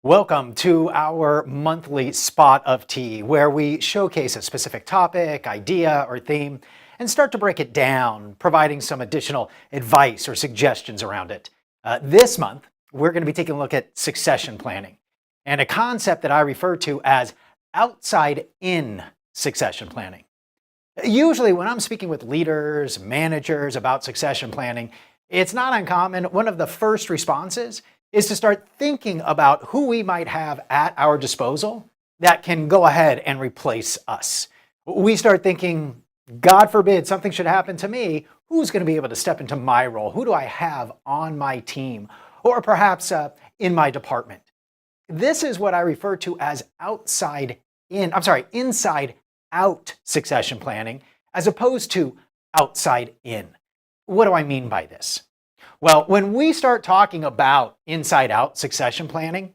Welcome to our monthly spot of tea, where we showcase a specific topic, idea, or theme and start to break it down, providing some additional advice or suggestions around it. This month, we're going to be taking a look at succession planning and a concept that I refer to as outside-in succession planning. Usually, when I'm speaking with leaders, managers about succession planning, it's not uncommon. One of the first responses is to start thinking about who we might have at our disposal that can go ahead and replace us. We start thinking, God forbid something should happen to me, who's going to be able to step into my role? Who do I have on my team? Or perhaps in my department? This is what I refer to as inside out succession planning, as opposed to outside in. What do I mean by this? Well, when we start talking about inside out succession planning,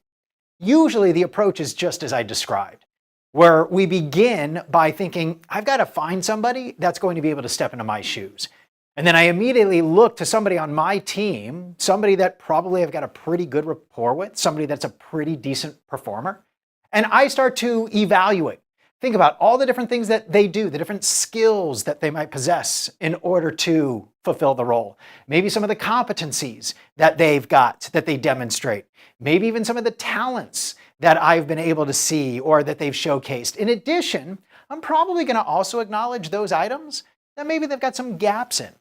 usually the approach is just as I described, where we begin by thinking, I've got to find somebody that's going to be able to step into my shoes. And then I immediately look to somebody on my team, somebody that probably I've got a pretty good rapport with, somebody that's a pretty decent performer. And I start to evaluate. Think about all the different things that they do, the different skills that they might possess in order to fulfill the role. Maybe some of the competencies that they've got that they demonstrate. Maybe even some of the talents that I've been able to see or that they've showcased. In addition, I'm probably going to also acknowledge those items that maybe they've got some gaps in.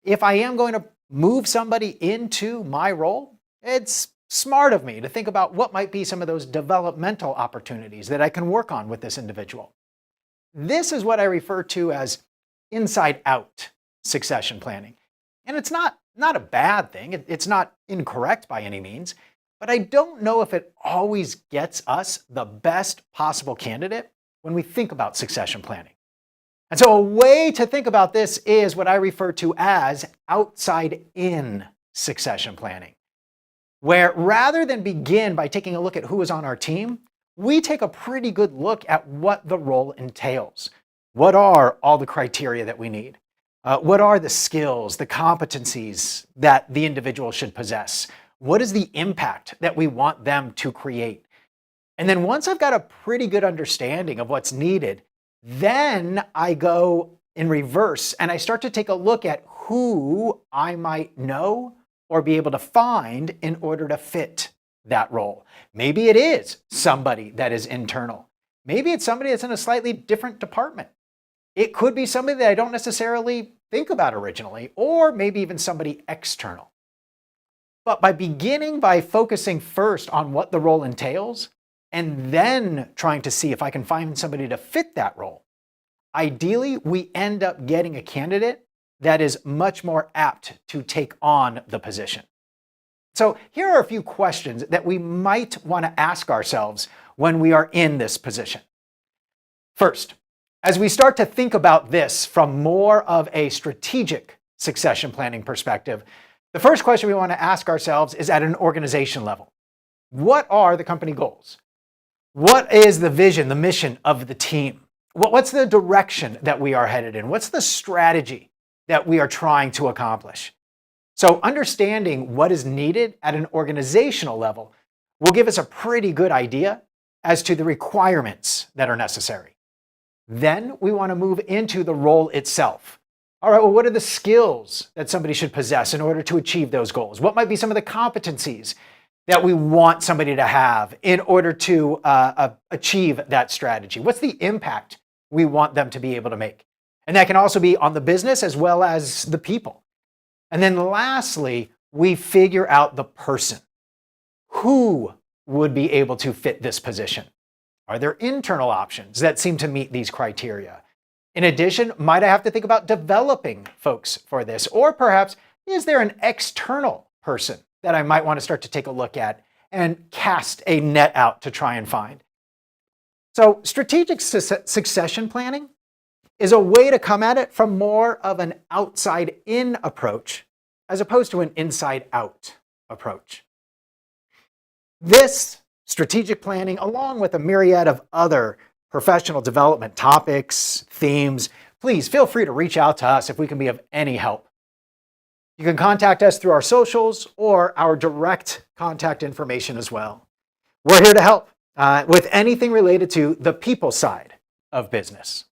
If I am going to move somebody into my role, it's smart of me to think about what might be some of those developmental opportunities that I can work on with this individual. This is what I refer to as inside out succession planning. And it's not a bad thing. It's not incorrect by any means, but I don't know if it always gets us the best possible candidate when we think about succession planning. And so a way to think about this is what I refer to as outside in succession planning, where rather than begin by taking a look at who is on our team, we take a pretty good look at what the role entails. What are all the criteria that we need? What are the skills, the competencies that the individual should possess? What is the impact that we want them to create? And then once I've got a pretty good understanding of what's needed, then I go in reverse and I start to take a look at who I might know or be able to find in order to fit that role. Maybe it is somebody that is internal. Maybe it's somebody that's in a slightly different department. It could be somebody that I don't necessarily think about originally, or maybe even somebody external. But by beginning by focusing first on what the role entails, and then trying to see if I can find somebody to fit that role, ideally we end up getting a candidate that is much more apt to take on the position. So here are a few questions that we might want to ask ourselves when we are in this position. First, as we start to think about this from more of a strategic succession planning perspective, the first question we want to ask ourselves is at an organization level. What are the company goals? What is the vision, the mission of the team? What's the direction that we are headed in? What's the strategy that we are trying to accomplish? So understanding what is needed at an organizational level will give us a pretty good idea as to the requirements that are necessary. Then we want to move into the role itself. All right, well, what are the skills that somebody should possess in order to achieve those goals? What might be some of the competencies that we want somebody to have in order to achieve that strategy? What's the impact we want them to be able to make? And that can also be on the business as well as the people. And then lastly, we figure out the person. Who would be able to fit this position? Are there internal options that seem to meet these criteria? In addition, might I have to think about developing folks for this? Or perhaps, is there an external person that I might want to start to take a look at and cast a net out to try and find? So strategic succession planning is a way to come at it from more of an outside-in approach as opposed to an inside-out approach. This strategic planning, along with a myriad of other professional development topics, themes, please feel free to reach out to us if we can be of any help. You can contact us through our socials or our direct contact information as well. we're here to help with anything related to the people side of business.